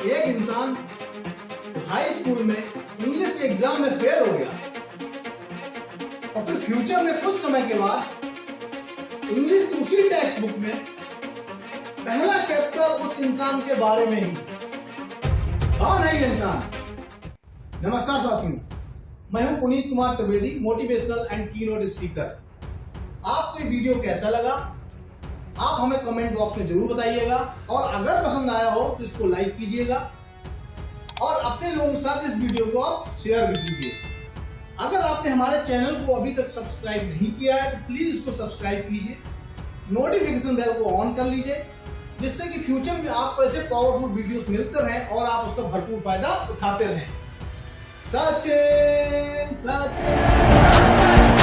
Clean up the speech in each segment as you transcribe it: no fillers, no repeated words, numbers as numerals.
एक इंसान high school में इंग्लिश के एग्जाम में फेल हो गया और फिर फ्यूचर में कुछ समय के बाद इंग्लिश की उसी टेक्स्ट बुक में पहला चैप्टर उस इंसान के बारे में ही। कौन है ये इंसान? नमस्कार साथियों, मैं हूं Puneet Kumar Trivedi, motivational and keynote speaker. आपको ये वीडियो कैसा लगा आप हमें कमेंट बॉक्स में जरूर बताइएगा और अगर पसंद आया हो तो इसको लाइक कीजिएगा और अपने लोगों के साथ इस वीडियो को आप शेयर भी कीजिए। अगर आपने हमारे चैनल को अभी तक सब्सक्राइब नहीं किया है तो प्लीज इसको सब्सक्राइब कीजिए, नोटिफिकेशन बेल को ऑन कर लीजिए, जिससे कि फ्यूचर में आपको ऐसे पावरफुल वीडियोस मिलते रहें और आप उसका भरपूर फायदा उठाते रहें। सचिन सचिन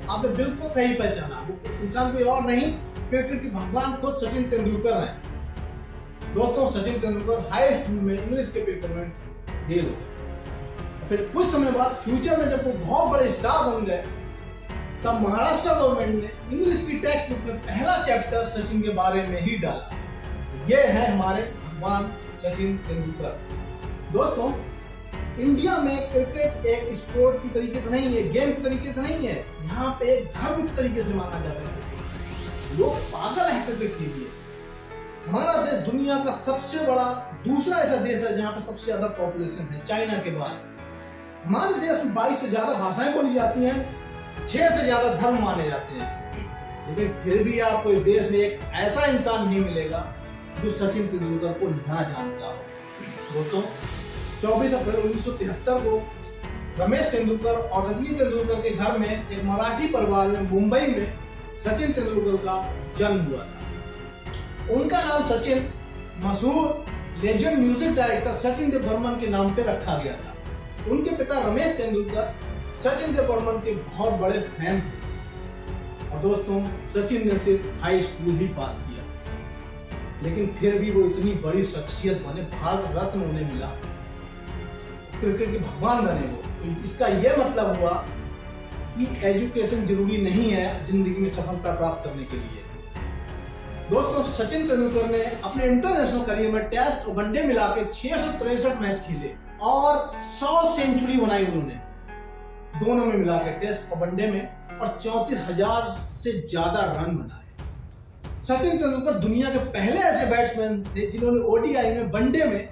आपने बिल्कुल सही पहचाना, वो इंसान कोई और नहीं क्रिकेट के भगवान खुद सचिन तेंदुलकर हैं। दोस्तों, सचिन तेंदुलकर हाई स्कूल में इंग्लिश के पेपर में फेल हो गए। फिर कुछ समय बाद फ्यूचर में जब वो बहुत बड़े स्टार बन गए तब महाराष्ट्र गवर्नमेंट ने इंग्लिश की टेक्स्ट बुक में पहला चैप्टर सचिन के बारे में ही डाला। ये है हमारे भगवान सचिन तेंदुलकर। दोस्तों, इंडिया में क्रिकेट एक स्पोर्ट की तरीके से नहीं है, गेम की तरीके से नहीं है, यहाँ पे एक धर्म की तरीके से माना जाता है। लोग पागल है क्रिकेट के लिए। हमारा देश दुनिया का सबसे बड़ा दूसरा ऐसा देश है जहाँ पे सबसे ज्यादा पॉपुलेशन है, चाइना के बाद। हमारे देश में 22 से ज्यादा भाषाएं बोली जाती हैं, 6 से ज्यादा धर्म माने जाते हैं, लेकिन फिर भी आपको इस देश में एक ऐसा इंसान नहीं मिलेगा जो सचिन तेंदुलकर को ना जानता हो। दोस्तों, 24 अप्रैल 1973 को रमेश तेंदुलकर और रजनी तेंदुलकर के घर में एक मराठी परिवार में मुंबई में सचिन तेंदुलकर का जन्म हुआ था। उनका नाम सचिन मशहूर legend music director Sachin Dev Burman के नाम पे रखा गया था। उनके पिता रमेश तेंदुलकर सचिन देव बर्मन के बहुत बड़े फैन थे और दोस्तों, सचिन ने सिर्फ हाई स्कूल ही पास किया, लेकिन फिर भी वो इतनी बड़ी शख्सियत बने, भारत रत्न उन्हें मिला, क्रिकेट के भगवान बने वो। तो इसका यह मतलब हुआ कि एजुकेशन जरूरी नहीं है जिंदगी में सफलता प्राप्त करने के लिए। दोस्तों, सचिन तेंदुलकर ने अपने इंटरनेशनल करियर में टेस्ट और वनडे मिला के 663 मैच खेले और 100 सेंचुरी बनाई उन्होंने, दोनों में मिला के टेस्ट और वनडे में, और 34,000 से ज्यादा रन बनाए। सचिन तेंदुलकर दुनिया के पहले ऐसे बैट्समैन थे जिन्होंने ओडीआई में वनडे में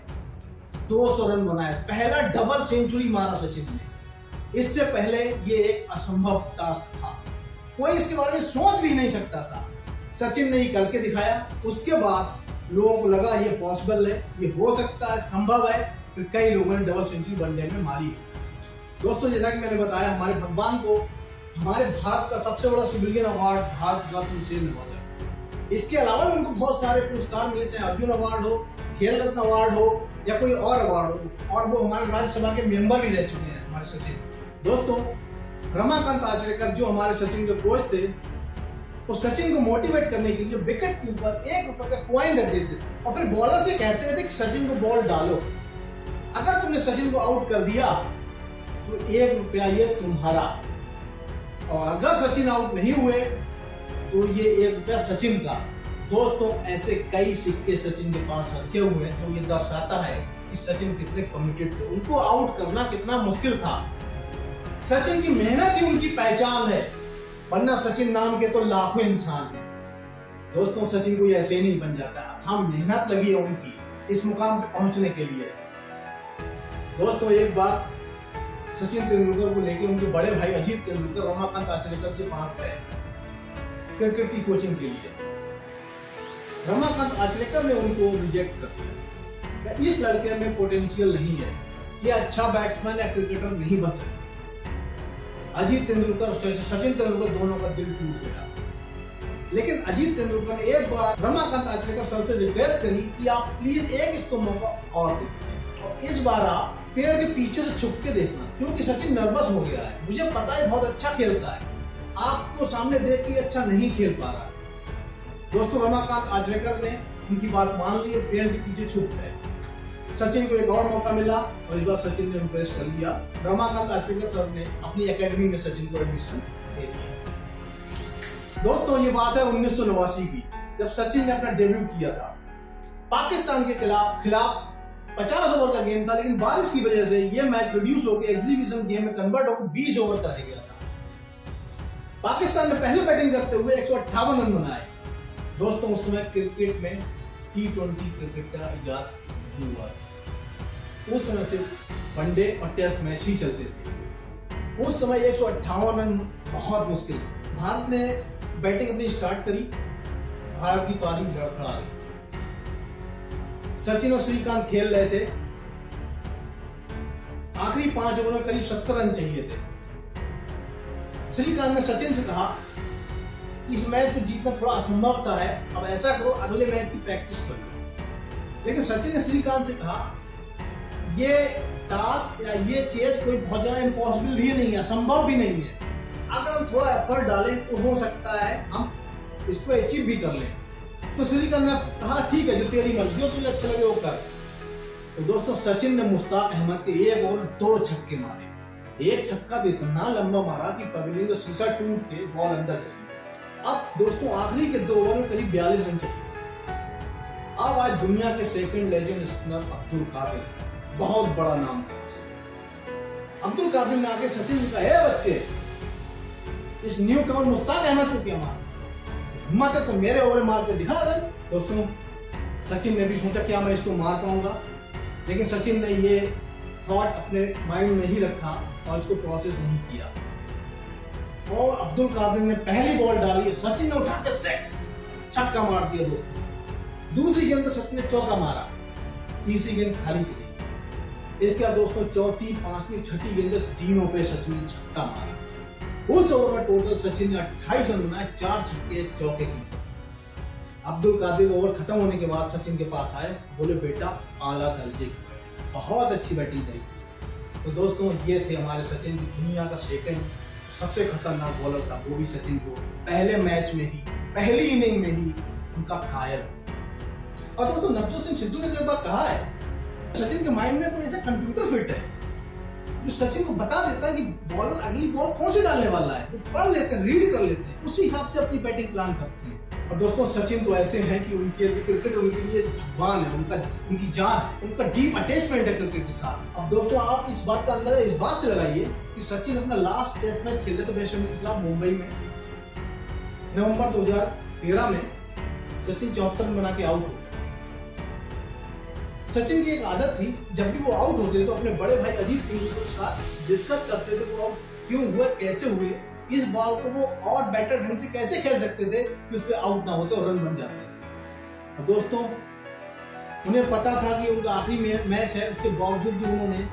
200 रन बनाए। पहला डबल सेंचुरी मारा सचिन ने। इससे पहले ये एक असंभव टास्क था, कोई इसके बारे में सोच भी नहीं सकता था। सचिन ने ये करके दिखाया। उसके बाद लोगों को लगा ये पॉसिबल है, ये हो सकता है, संभव है। फिर कई लोगों ने डबल सेंचुरी वनडे में मारी। दोस्तों, जैसा कि मैंने बताया, हमारे भगवान को हमारे भारत का सबसे बड़ा सिविलियन अवार्ड भारत रत्न से मिला है। इसके अलावा भी उनको बहुत सारे पुरस्कार मिले, चाहे अर्जुन अवार्ड हो, खेल रत्न अवार्ड हो या कोई और अवार्ड हो, और वो हमारे राज्यसभा के मेंबर भी रह चुके हैं हमारे सचिन। दोस्तों, रमाकांत आचरेकर जो हमारे सचिन के कोच थे, वो सचिन को मोटिवेट करने के लिए विकेट के ऊपर ₹1 का कॉइन रख देते थे और फिर बॉलर से कहते थे कि सचिन को बॉल डालो, अगर तुमने सचिन को आउट कर दिया तो ₹1 ये तुम्हारा, और अगर सचिन आउट नहीं हुए तो ये ₹1 सचिन का। दोस्तों, ऐसे कई सिक्के सचिन के पास रखे हुए हैं जो ये दर्शाता है कि सचिन कितने कमिटेड थे। उनको आउट करना कितना मुश्किल था। सचिन की मेहनत ही उनकी पहचान है, वरना सचिन नाम के तो लाखों इंसान हैं। दोस्तों, सचिन कोई ऐसे ही नहीं बन जाता, हम मेहनत लगी है उनकी इस मुकाम पे पहुंचने के लिए। दोस्तों, एक बार सचिन तेंदुलकर को लेकर उनके बड़े भाई अजीत तेंदुलकर रमाकांत आचरेकर के पास गए क्रिकेट की कोचिंग के लिए। रमाकांत आचरेकर ने उनको रिजेक्ट कर दिया, इस लड़के में पोटेंशियल नहीं है, ये अच्छा बैट्समैन या क्रिकेटर नहीं बन सकता। अजीत तेंदुलकर और सचिन तेंदुलकर दोनों का दिल टूट गया, लेकिन अजीत तेंदुलकर ने एक बार रमाकांत आचरेकर सर से रिक्वेस्ट करी कि आप प्लीज एक इसको मौका और दें, और इस बार आप पेड़ के पीछे से छुप के देखना, क्योंकि सचिन नर्वस हो गया है, मुझे पता है बहुत अच्छा खेलता है, आपको सामने देख के अच्छा नहीं खेल पा रहा है। दोस्तों, रमाकांत आचरेकर ने उनकी बात मान ली, पेड़ के पीछे छुप गए। सचिन को एक और मौका मिला और इस बार सचिन ने इम्प्रेस कर लिया। रमाकांत आचरेकर सर ने अपनी एकेडमी में सचिन को एडमिशन दे दिया। दोस्तों ये बात है 1989 की, जब सचिन ने अपना डेब्यू किया था। पाकिस्तान के खिलाफ 50 ओवर का गेम था, लेकिन बारिश की वजह से यह मैच रिड्यूस होकर एग्जीबिशन गेम में कन्वर्ट होकर 20 ओवर का रह गया था। पाकिस्तान ने पहले बैटिंग करते हुए 158 रन बनाए। दोस्तों उस समय क्रिकेट में T20 क्रिकेट का इजाद नहीं हुआ था। उस समय सिर्फ वनडे और टेस्ट मैच ही चलते थे। उस समय 158 रन बहुत मुश्किल। भारत ने बैटिंग अपनी स्टार्ट करी, भारत की पारी लड़खड़ा गई। सचिन और श्रीकांत खेल रहे थे। आखिरी 5 ओवर में करीब 70 रन चाहिए थे। श्रीकांत ने सचिन से कहा इस मैच को जीतना थोड़ा असंभव सा है, अब ऐसा करो अगले मैच की प्रैक्टिस करो। लेकिन सचिन ने श्रीकांत से कहा ये टास्क या ये चेस कोई बहुत ज्यादा इम्पॉसिबल भी नहीं है, असंभव भी नहीं है। अगर हम थोड़ा एफर्ट डालें तो हो सकता है हम इसको अचीव भी कर लें। तो श्रीकांत ने कहा ठीक है, जो तेरी मर्जी हो, तुझे अच्छा लगे वो कर। तो दोस्तों सचिन ने मुश्ताक अहमद के 1 ओवर 2 छक्के मारे। एक छक्का तो इतना लंबा मारा कि पवेलियन का शीशा टूट के बॉल अंदर चली। अब दोस्तों आखिरी के 2 ओवर में करीब 42 रन चाहिए। अब आज दुनिया के second legend spinner Abdul Qadir, बहुत बड़ा नाम था उससे। अब्दुल कादिर ने आके सचिन से कहा बच्चे, इस न्यू कमर मुश्ताक अहमद को क्या मार, हिम्मत है तो मेरे ओवर मार के दिखा रन। दोस्तों सचिन ने भी सोचा क्या मैं इसको मार पाऊंगा, लेकिन सचिन ने ये थॉट अपने माइंड में ही रखा और इसको प्रोसेस नहीं किया। और अब्दुल कादिर ने पहली बॉल डाली, सचिन ने उठा के 6 छक्का मार दिया। दोस्तों दूसरी गेंद तो सचिन ने चौका मारा, तीसरी गेंद खाली चली। इसके बाद दोस्तों चौथी, पांचवी, छठी गेंद तीनों पे सचिन ने छक्का मारा। उस ओवर में टोटल सचिन ने 28 रन बनाए, 4 छक्के 1 चौके की। अब्दुल कादिर ओवर खत्म होने के बाद सचिन के पास आए, बोले बेटा आला दर्जे की बहुत अच्छी बैटिंग करी। तो दोस्तों ये थे हमारे सचिन, की दुनिया का सेकंड सबसे खतरनाक बॉलर था, वो भी सचिन को पहले मैच में ही, पहली इनिंग में ही उनका कायर। और दोस्तों नवजोत सिंह सिद्धू ने एक बार कहा है सचिन के माइंड में कोई ऐसा कंप्यूटर फिट है जो सचिन को बता देता है कि बॉलर अगली बॉल कौन सी डालने वाला है। वो पढ़ लेते हैं, रीड कर लेते हैं, उसी हिसाब से अपनी बैटिंग प्लान करते हैं। और दोस्तों सचिन तो ऐसे हैं कि उनके क्रिकेट उनके लिए भगवान है, उनकी जान है, उनका डीप अटैचमेंट है क्रिकेट के साथ। अब दोस्तों आप इस बात का अंदाजा इस बात से लगाइए कि सचिन अपना लास्ट टेस्ट मैच खेल रहे थे वेस्ट इंडीज के खिलाफ मुंबई में नवंबर 2013 में। सचिन 74 रन बना के आउट हो गए। सचिन की एक आदत थी, जब भी वो आउट होते तो अपने बड़े भाई अजीत तेंदुलकर के साथ डिस्कस करते थे वो आउट क्यों हुए, कैसे हुए, इस बॉल को वो और बेटर ढंग से कैसे खेल सकते थे कि उस पर आउट ना होते और रन बन जाते। और दोस्तों उन्हें पता था कि उनका आखिरी मैच है, उसके बावजूद भी उन्होंने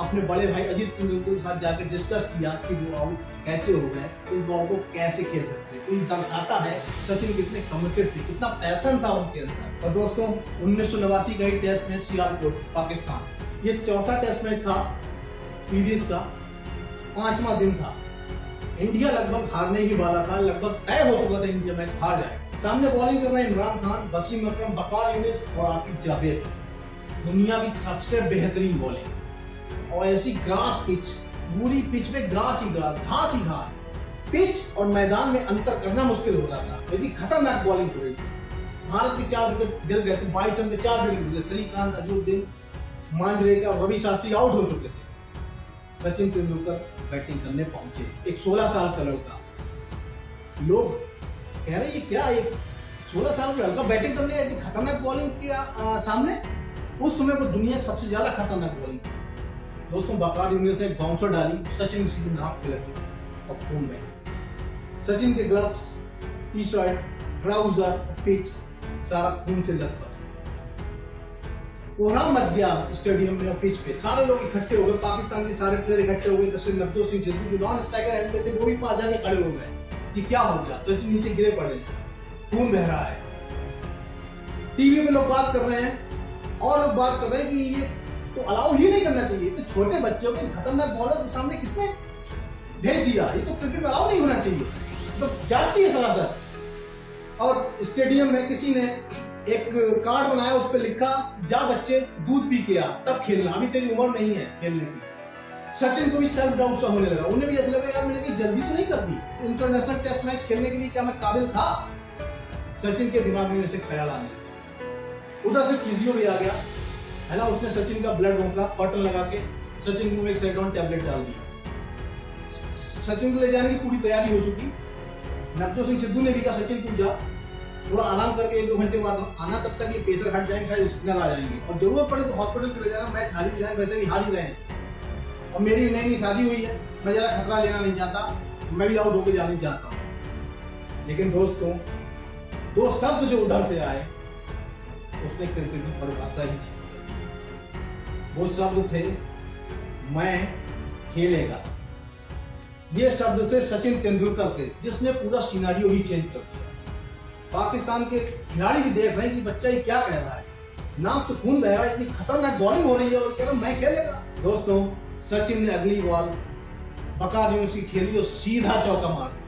अपने बड़े भाई अजीत तेंदुलकर के साथ जाकर डिस्कस किया कि वो आउट कैसे हो गए, इस बॉल को कैसे खेल सकते हैं। तो ये दर्शाता है सचिन कितने कमिटेड थे, कितना पैशन था उनके अंदर। और दोस्तों 1989 का ही टेस्ट मैच सियालकोट पाकिस्तान, ये चौथा टेस्ट मैच था सीरीज का, 5वां दिन था। इंडिया लगभग हारने ही वाला था, लगभग तय हो चुका था इंडिया मैच हार जाएगा। सामने बॉलिंग कर रहे हैं इमरान खान, वसीम अकरम, वकार यूनिस और आकिब जावेद। दुनिया की सबसे बेहतरीन बॉलिंग और ऐसी ग्रास पिच, पूरी पिच पे ग्रास ही ग्रास, घास ही घास। पिच और मैदान में अंतर करना मुश्किल हो रहा था, यदि खतरनाक बॉलिंग हो रही थी। भारत के 4 विकेट गिर गए थे, 22 रन पे 4 विकेट गिर गए। श्रीकांत, अजहरुद्दीन, मांजरेकर और रवि शास्त्री आउट हो चुके थे। सचिन तेंदुलकर बैटिंग करने पहुंचे, एक 16 साल का लड़का। लोग कह रहे ये क्या, एक 16 साल का लड़का बैटिंग करने खतरनाक बॉलिंग के सामने। उस समय वो दुनिया की सबसे ज्यादा खतरनाक बॉलिंग थी। दोस्तों वकार यूनिस ने एक बाउंसर डाली, सचिन सीधे नाक पे लगी और खून बह। सचिन के gloves, T shirt, trouser, pitch सारा खून से लथपथ। कोहराम मच गया स्टेडियम में और पिच पे, सारे लोग इकट्ठे हो गए, पाकिस्तान के सारे प्लेयर इकट्ठे हो गए। जैसे नवजोत सिंह सिद्धू जो नॉन स्ट्राइकर एंड पे थे वो भी पास जाके खड़े हो गए कि क्या हो गया, सचिन नीचे गिरे पड़े, खून बह रहा है। टीवी में लोग बात कर रहे हैं और लोग बात कर रहे हैं कि ये तो अलाउ ही नहीं करना चाहिए, तो छोटे बच्चों को खतरनाक बॉलर के सामने किसने भेज दिया, ये तो क्रिकेट में अलाउ नहीं होना चाहिए, तो जाती है सरासर। और स्टेडियम में किसी ने एक कार्ड बनाया, उस पर लिखा जा बच्चे दूध पी के आ, तब खेलना, अभी तेरी उम्र नहीं है खेलने की। सचिन को भी सेल्फ डाउट सा होने लगा, उन्हें भी ऐसा लगा यार मैंने कहीं जल्दी तो नहीं कर दी, इंटरनेशनल टेस्ट मैच खेलने के लिए क्या मैं काबिल था? सचिन के दिमाग में ऐसे ख्याल आने लगे। उधर से फिजियो भी आ गया है ना, उसने सचिन का ब्लड रोका, कॉटन लगा के सचिन को एक सेडोन टैबलेट डाल दिया। सचिन को ले जाने की पूरी तैयारी हो चुकी। नवजोत सिंह सिद्धू ने भी कहा सचिन तू जा, थोड़ा आराम करके 1-2 घंटे बाद आना, तब तक ये पेसर हट जाएंगे, शायद स्पिनर आ जाएंगे, और जरूरत पड़े तो हॉस्पिटल चले जाना, मैच हार ही जाए, वैसे भी हार ही रहे हैं, और मेरी भी नई शादी हुई है, मैं ज्यादा खतरा लेना नहीं चाहता, मैं भी आउट होकर जाना नहीं चाहता हूँ। लेकिन दोस्तों 2 शब्द जो उधर से आए उसने क्रिकेट की परिभाषा ही थी। वो शब्द थे मैं खेलेगा। ये शब्द थे सचिन तेंदुलकर के, जिसने पूरा सिनेरियो ही चेंज कर दिया। पाकिस्तान के खिलाड़ी भी देख रहे हैं कि बच्चा ये क्या कह रहा है, नाक से खून बह रहा है, इतनी खतरनाक बॉलिंग हो रही है और कह रहा मैं खेलेगा। दोस्तों सचिन ने अगली बॉल बकार यूनिस की खेली और सीधा चौका मार दिया।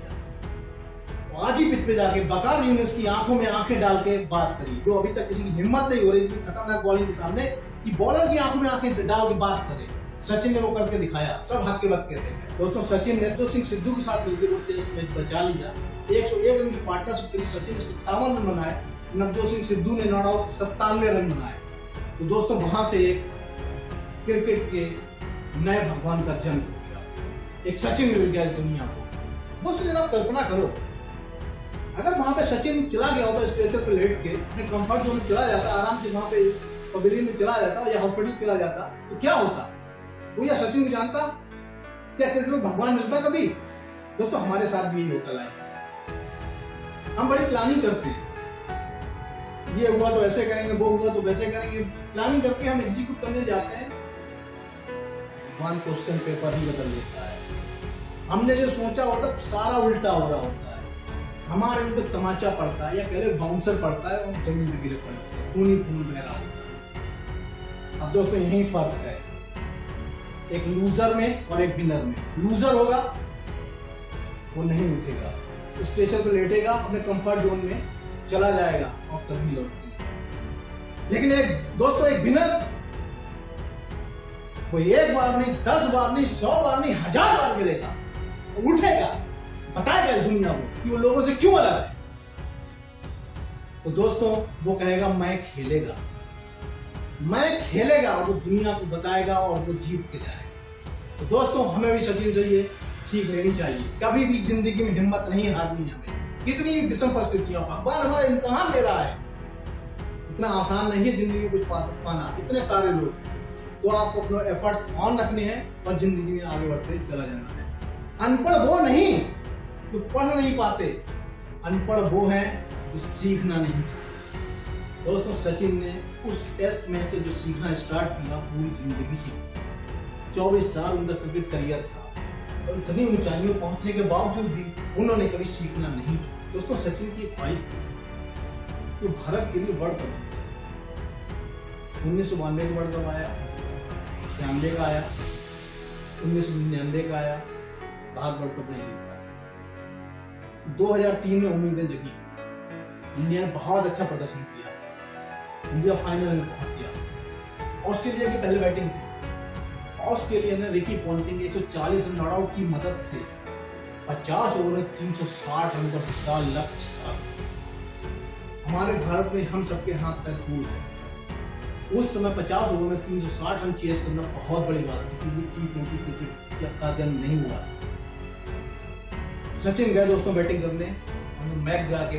आज ही पिच पे जाके बकार यूनिस की आंखों में आंखें डाल के बात करी, जो अभी तक किसी की हिम्मत नहीं हो रही थी खतरनाक बॉलिंग के सामने कि बॉलर की आंखों में आंखें डाल के बात करे। सचिन ने वो करके दिखाया, सब हक के वक्त कहते हैं। दोस्तों सचिन ने नवजोत सिंह सिद्धू के साथ मिलकर वो टेस्ट मैच बचा लिया। 101 रन की पार्टनरशिप करी, सचिन ने 57 रन बनाए, नवजोत सिंह सिद्धू ने नॉट आउट 97 रन बनाए। तो दोस्तों वहां से एक क्रिकेट के नए भगवान का जन्म हो गया, एक सचिन मिल गया इस दुनिया को। दोस्तों जरा कल्पना करो, अगर वहां पे सचिन चला गया होता स्ट्रेचर पे लेट के, अपने कंफर्ट जोन में चला जाता, आराम से वहां पे पवेलियन में चला जाता या हॉस्पिटल चला जाता, तो क्या होता? वो या सचिन को जानता? क्या क्रिकेट में भगवान मिलता कभी? दोस्तों हमारे साथ भी यही होता लाइफ। हम बड़ी प्लानिंग करते हैं, ये हुआ तो ऐसे करेंगे, वो हुआ तो वैसे करेंगे, प्लानिंग करके हम एग्जीक्यूट करने जाते हैं, भगवान क्वेश्चन पेपर ही बदल देता है। हमने जो सोचा होता सारा उल्टा हो रहा होता है, हमारे ऊपर तमाचा पड़ता है या कह लो बाउंसर पड़ता है और जमीन में गिरे पड़ते हैं, खून ही खून बह रहा होता है। अब दोस्तों यही फर्क है एक लूजर में और एक विनर में। लूजर होगा वो नहीं उठेगा, स्टेशन पे लेटेगा, अपने कंफर्ट जोन में चला जाएगा और कभी लौटेगा। लेकिन एक दोस्तों एक विनर, वो 1 बार नहीं, 10 बार नहीं, 100 बार नहीं, 1000 बार गिरेगा, उठेगा, बताएगा इस दुनिया को कि वो लोगों से क्यों अलग है। तो दोस्तों वो कहेगा मैं खेलेगा, मैं खेलेगा, और वो दुनिया को बताएगा और वो जीत के जाएगा। तो दोस्तों हमें भी सचिन से ये सीख लेनी चाहिए, कभी भी जिंदगी में हिम्मत नहीं हारनी हमें। कितनी भी विषम परिस्थितियां, भगवान हमारा इम्तिहान ले रहा है, इतना आसान नहीं है जिंदगी में कुछ पाना, इतने सारे लोग। तो आपको अपने एफर्ट्स ऑन रखने हैं और जिंदगी में आगे बढ़ते चला जाना है। अनपढ़ वो नहीं जो पढ़ नहीं पाते, अनपढ़ वो है जो सीखना नहीं चाहते। दोस्तों सचिन ने उस टेस्ट में से जो सीखना स्टार्ट किया, पूरी जिंदगी सीखी। 24 साल उनका क्रिकेट करियर था और इतनी ऊंचाइयों पहुंचने के बावजूद भी उन्होंने कभी सीखना नहीं छोड़ा। दोस्तों सचिन की एक ख्वाहिश थी कि भारत के लिए वर्ल्ड कप, 1992 का वर्ल्ड कप आया, 96 का आया, 1999 का आया, भारत वर्ल्ड कप नहीं जीता। 2003 में उम्मीदें जगी, इंडिया ने बहुत अच्छा प्रदर्शन किया, इंडिया फाइनल में पहुंच गया। ऑस्ट्रेलिया की पहले बैटिंग थी, ऑस्ट्रेलिया ने Ricky Ponting 140 run not out की मदद से 50 ओवर में 360 रन का विशाल लक्ष्य था। हमारे भारत में हम सबके हाथ पैर फूल है। उस समय 50 ओवर में 360 रन चेस करना बहुत बड़ी बात थी, क्योंकि T20 क्रिकेट का जन्म नहीं हुआ। सचिन गए दोस्तों बैटिंग करने, उन्होंने मैकग्रा के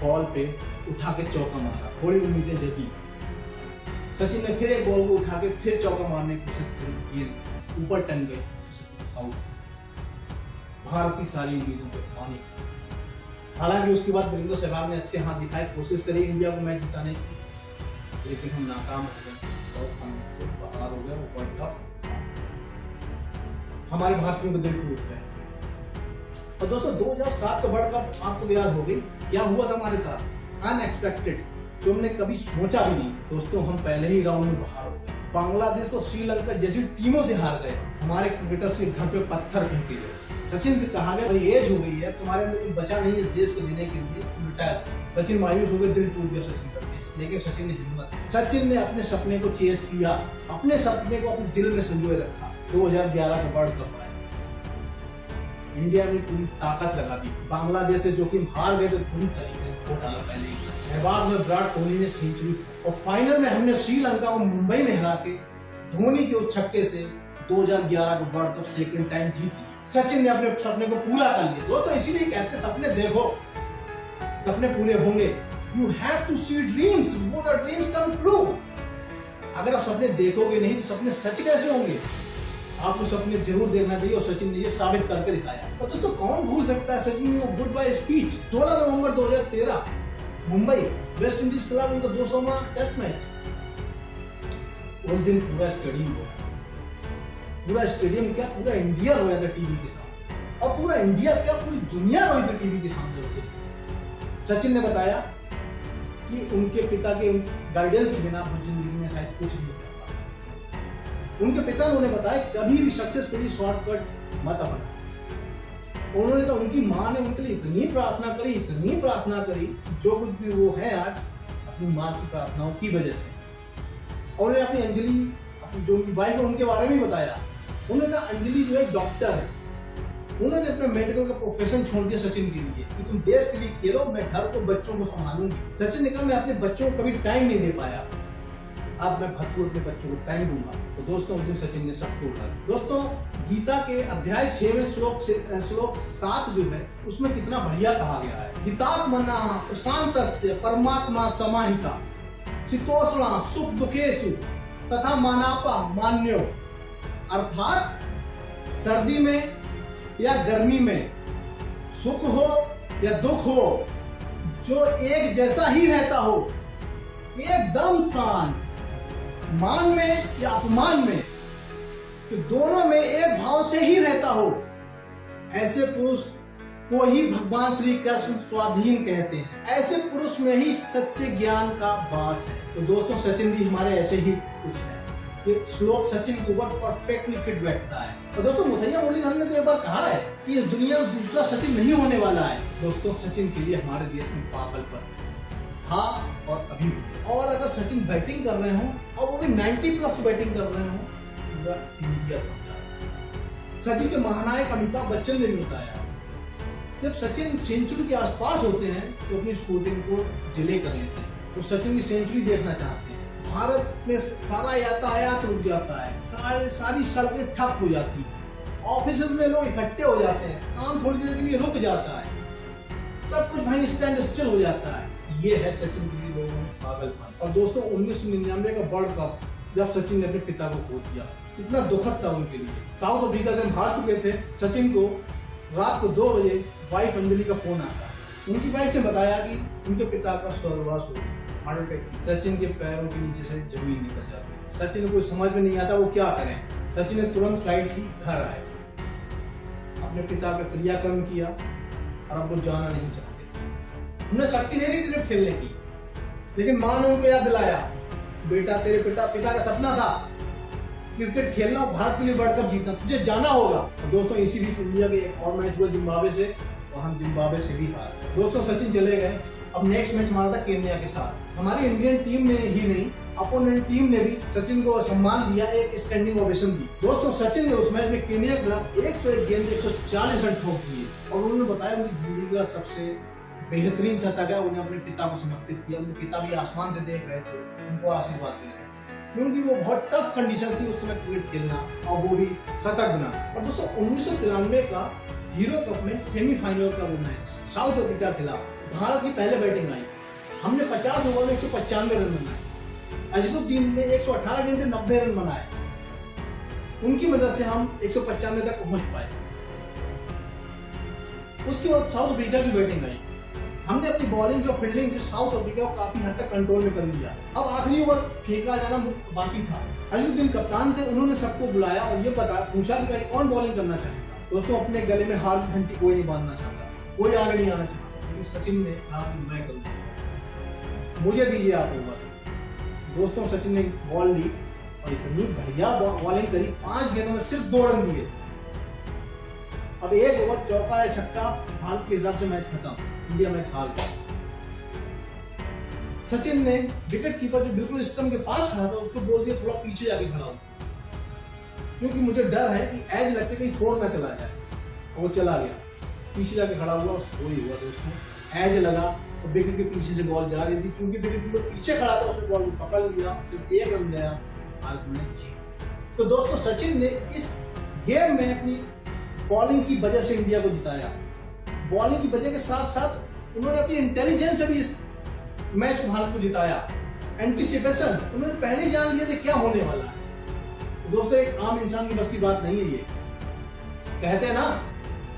बॉल पे उठा के चौका मारा, थोड़ी उम्मीदें जगी। सचिन ने फिर एक बॉल को उठा के फिर चौका मारने की कोशिश करी, ये ऊपर टंग गए, आउट। भारत की सारी उम्मीदों पे पानी। हालांकि उसके बाद वीरेंद्र सहवाग ने अच्छे हाथ दिखाए, कोशिश करी इंडिया को मैच जिताने की, लेकिन हम नाकाम हो गए और हम बाहर हो गए। वो वर्ल्ड कप हमारे भारतीयों के दिल टूट गए। और दोस्तों 2007 का वर्ल्ड कप आपको तो याद होगी, क्या हुआ था हमारे साथ, अनएक्सपेक्टेड, जो हमने कभी सोचा भी नहीं। दोस्तों हम पहले ही राउंड में बाहर हो गए। बांग्लादेश और श्रीलंका जैसी टीमों से हार गए, हमारे क्रिकेटर्स के घर पे पत्थर फेंके गए। सचिन से कहा गया बड़ी एज हो गई है, तुम्हारे अंदर कुछ बचा नहीं है देश को देने के लिए, तुम रिटायर। सचिन मायूस हो गए, दिल टूट गया सचिन का, लेकिन सचिन ने हिम्मत, सचिन ने अपने सपने को चेस किया, अपने सपने को अपने दिल में संजोए रखा। 2011 का वर्ल्ड कप आया, इंडिया ने पूरी ताकत लगा दी, बांग्लादेश से जो कि हार गए तो पूरी तरीके से खो डाला। पहले सहवाग में विराट कोहली ने सेंचुरी, और फाइनल में हमने श्रीलंका को मुंबई में हरा के धोनी के उस छक्के से 2011 का वर्ल्ड कप सेकंड टाइम जीत लिया। सचिन ने अपने सपने को पूरा कर लिया। दोस्तों इसीलिए कहते हैं सपने देखो, सपने पूरे होंगे। You have to see dreams, वो द ड्रीम्स कम ट्रू। अगर आप सपने देखोगे नहीं तो सपने सच कैसे होंगे? आपको सपने जरूर देखना चाहिए, और सचिन ने ये साबित करके दिखाया। और दोस्तों कौन भूल सकता है सचिन ने वो गुड बाय स्पीच 16 नवंबर 2013 मुंबई वेस्ट इंडीज खिलाफ उनका 200वां टेस्ट मैच। उस दिन पूरा स्टेडियम रोया, पूरा स्टेडियम क्या पूरा इंडिया रोया था टीवी के सामने, और पूरा इंडिया क्या पूरी दुनिया रोई थी टीवी के सामने। सचिन ने बताया कि उनके पिता के गाइडेंस के बिना वो जिंदगी में शायद कुछ नहीं कर पाए। उनके पिता ने उन्हें बताया कभी भी सक्सेस के लिए शॉर्टकट मत अपना। उन्होंने कहा उनकी माँ ने उनके लिए इतनी प्रार्थना करी, इतनी प्रार्थना करी, जो कुछ भी वो है आज अपनी माँ की प्रार्थनाओं की वजह से। और उन्होंने अपनी अंजलि, अपनी जो उनकी वाइफ है उनके बारे में बताया। उन्होंने कहा अंजलि जो है डॉक्टर है, उन्होंने अपना मेडिकल का प्रोफेशन छोड़ दिया सचिन के लिए कि तुम देश के लिए खेलो, मैं घर को बच्चों को संभालूंगी। सचिन ने कहा मैं अपने बच्चों को कभी टाइम नहीं दे पाया, अब मैं भरपूर अपने बच्चों को टाइम दूंगा। तो दोस्तों उस दिन सचिन ने सब तोड़ा। दोस्तों गीता के अध्याय 6 में श्लोक 7 जो है उसमें कितना बढ़िया कहा गया है। हितात्मना प्रशांतस्य परमात्मा समाहिता चितोष्णा सुख दुखेषु तथा मानापा मान्यो। अर्थात सर्दी में या गर्मी में, सुख हो या दुख हो, जो एक जैसा ही रहता हो, एकदम शांत, मान में या अपमान में, तो दोनों में एक भाव से ही रहता हो, ऐसे पुरुष को ही भगवान श्री कृष्ण स्वाधीन कहते हैं। ऐसे पुरुष में ही सच्चे ज्ञान का वास है। तो दोस्तों सचिन भी हमारे ऐसे ही कुछ है। ये श्लोक सचिन के ऊपर परफेक्टली फिट बैठता है। तो दोस्तों मुथैया मुरलीधरन ने तो एक बार कहा है कि इस दुनिया में दूसरा सचिन नहीं होने वाला है। दोस्तों सचिन के लिए हमारे देश में पागलपन था और अभी भी। और अगर सचिन बैटिंग कर रहे हो और वो भी 90+ बैटिंग कर रहे हो, पूरा इंडिया थक जाए। सदी के महानायक अमिताभ बच्चन ने भी बताया जब सचिन सेंचुरी के आसपास होते हैं तो अपनी शूटिंग को डिले कर लेते हैं। तो सचिन की सेंचुरी देखना चाहते हैं। भारत में सारा यातायात रुक जाता है, सारी सड़कें ठप हो जाती है, ऑफिस में लोग इकट्ठे हो जाते हैं, काम थोड़ी देर के लिए रुक जाता है, सब कुछ वहीं स्टैंड स्टिल हो जाता है। ये है सचिन के लिए लोगों में पागलपन। और दोस्तों 1999 का वर्ल्ड कप जब सचिन ने अपने पिता को खो दिया, कितना दुखद था उनके लिए। साउथ अफ्रीका से हम हार चुके थे। सचिन को रात को 2 बजे वाइफ अंजलि का फोन आता। उनकी वाइफ ने बताया कि उनके पिता का स्वर्गवास हो गया, हार्ट अटैक। सचिन के पैरों के नीचे से जमीन निकल जाती। सचिन को समझ में नहीं आता वो क्या करें। सचिन ने तुरंत फ्लाइट ली, घर आए, अपने पिता का क्रियाकर्म किया और अब वो जाना नहीं चाहते। उन्हें शक्ति नहीं थी क्रिकेट खेलने की, लेकिन मां ने उनको याद दिलाया, बेटा तेरे पिता का सपना था क्रिकेट खेलना और भारत के लिए वर्ल्ड कप जीतना, तुझे जाना होगा। और दोस्तों इसी बीच इंडिया के एक और मैच हुआ जिम्बाब्वे से, और हम जिम्बाब्वे से भी हार। दोस्तों सचिन चले गए। अब नेक्स्ट मैच हमारा था केन्या के साथ। हमारी इंडियन टीम ने ही नहीं, अपोनेंट टीम ने भी सचिन को सम्मान दिया, एक स्टैंडिंग ओवेशन दी। दोस्तों सचिन ने उस मैच में केन्या के खिलाफ 101 गेंद 140 रन ठोक दिए, और उन्होंने बताया उनकी जिंदगी का सबसे बेहतरीन शतक है, उन्हें अपने पिता को समर्पित किया। उनके पिता भी आसमान से देख रहे थे, उनको आशीर्वाद दे रहे थे, क्योंकि वो बहुत टफ कंडीशन थी उस समय क्रिकेट खेलना, और वो भी शतक बना। और दोस्तों 1993 का हीरो कप में सेमीफाइनल का वो मैच साउथ अफ्रीका के खिलाफ, भारत की पहले बैटिंग आई। हमने 50 ओवर में 195 रन बनाए। अजरुद्दीन ने 118 गेंद 90 रन बनाए। उनकी मदद से हम 195 तक पहुंच पाए। उसके बाद साउथ अफ्रीका की बैटिंग आई। हमने अपनी बॉलिंग और फील्डिंग से साउथ अफ्रीका को काफी हद तक कंट्रोल में कर लिया। अब आखिरी ओवर फेंका जाना बाकी था। अजरुद्दीन कप्तान थे, उन्होंने सबको बुलाया और ये पूछा कि भाई कौन बॉलिंग करना चाहेगा। दोस्तों अपने गले में हार की घंटी कोई नहीं बांधना चाहता, कोई आगे नहीं आना चाहता, लेकिन सचिन ने कहा कि मैं करूंगा, मुझे दीजिए आप ओवर। दोस्तों सचिन ने बॉल ली और इतनी बढ़िया बॉलिंग करी, 5 गेंदों में सिर्फ 2 रन दिए। अब 1 ओवर चौका या छक्का, भारत के हिसाब से मैच खत्म, इंडिया मैच हार गया। सचिन ने विकेट कीपर जो बिल्कुल स्टंप के पास खड़ा था उसको बोल दिया थोड़ा पीछे जाके खड़ा हो, क्योंकि मुझे डर है कि एज लगते कहीं 4 ना चला जाए। और वो चला गया, पीछे जाके खड़ा हुआ, उसको ही हुआ दोस्तों, एज लगा और विकेट के पीछे से बॉल जा रही थी, क्योंकि विकेट कीपर पीछे खड़ा था, उसने बॉल को पकड़ लिया, सिर्फ 1 रन गया, भारत ने जीत। तो दोस्तों सचिन ने इस गेम में अपनी बॉलिंग की वजह से इंडिया को जिताया। बॉलिंग की वजह के साथ साथ उन्होंने अपनी इंटेलिजेंस से भी इस मैच को भारत को जिताया। एंटीसिपेशन, उन्होंने पहले ही जान लिया था क्या होने वाला है। दोस्तों एक आम इंसान की बस की बात नहीं है ये। कहते हैं ना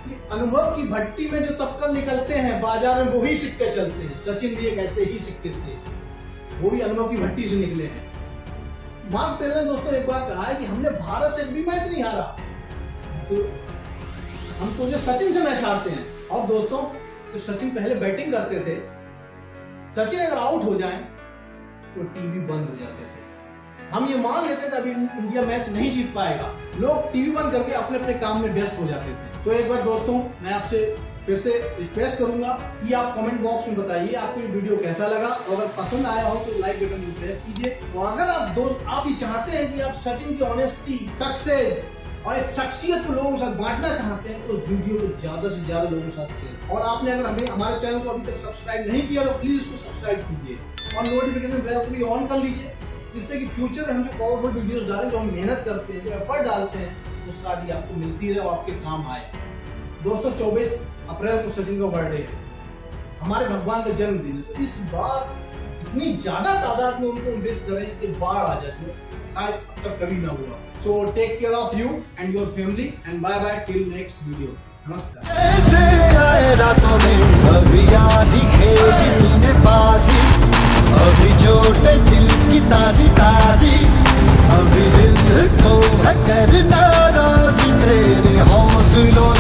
कि अनुभव की भट्टी में जो तपकर निकलते हैं बाजार में वही सिक्के चलते हैं। सचिन भी एक ऐसे ही सिक्के थे, वो भी अनुभव की भट्टी से निकले हैं। मार्क टेलर ने दोस्तों एक बार कहा है कि हमने भारत से एक भी मैच नहीं हारा, तो हम सोचे सचिन से मैच हारते हैं। और दोस्तों जब सचिन पहले बैटिंग करते थे, सचिन अगर आउट हो जाए तो टीवी बंद हो जाते थे। हम ये मान लेते थे अभी इंडिया मैच नहीं जीत पाएगा, लोग टीवी बंद करके अपने अपने काम में व्यस्त हो जाते थे। तो एक बार दोस्तों मैं आपसे फिर से रिक्वेस्ट करूंगा कि आप कमेंट बॉक्स में बताइए आपको ये वीडियो कैसा लगा। अगर पसंद आया हो तो लाइक बटन को प्रेस कीजिए। और अगर आप ये चाहते हैं कि आप सचिन की ऑनेस्टी, सक्सेस और एक शख्सियत को लोगों के साथ बांटना चाहते हैं तो वीडियो को ज्यादा से ज्यादा लोगों के साथ शेयर। और आपने अगर हमारे चैनल को अभी तक सब्सक्राइब नहीं किया तो प्लीज इसको सब्सक्राइब कीजिए और नोटिफिकेशन बेल को भी ऑन कर लीजिए, जिससे कि फ्यूचर में हम जो पावरफुल वीडियोस डालें, जो हम मेहनत करते हैं, जो एफर्ट डालते हैं, वो सारी आपको मिलती रहे और आपके काम आए। दोस्तों 24 अप्रैल को सचिन का बर्थडे है, हमारे भगवान का जन्मदिन है, तो इस बार इतनी ज्यादा तादाद में उनको विश करें कि बाढ़ आ जाती है, शायद अब तक कभी ना हुआ। So take care of you and your family and bye bye till next video. नमस्कार। ऐसे आए रातों में अभी आधी खेली तूने बाजी, अभी चोटे दिल की ताजी ताजी, अभी दिल को है करना राजी तेरे हौसलों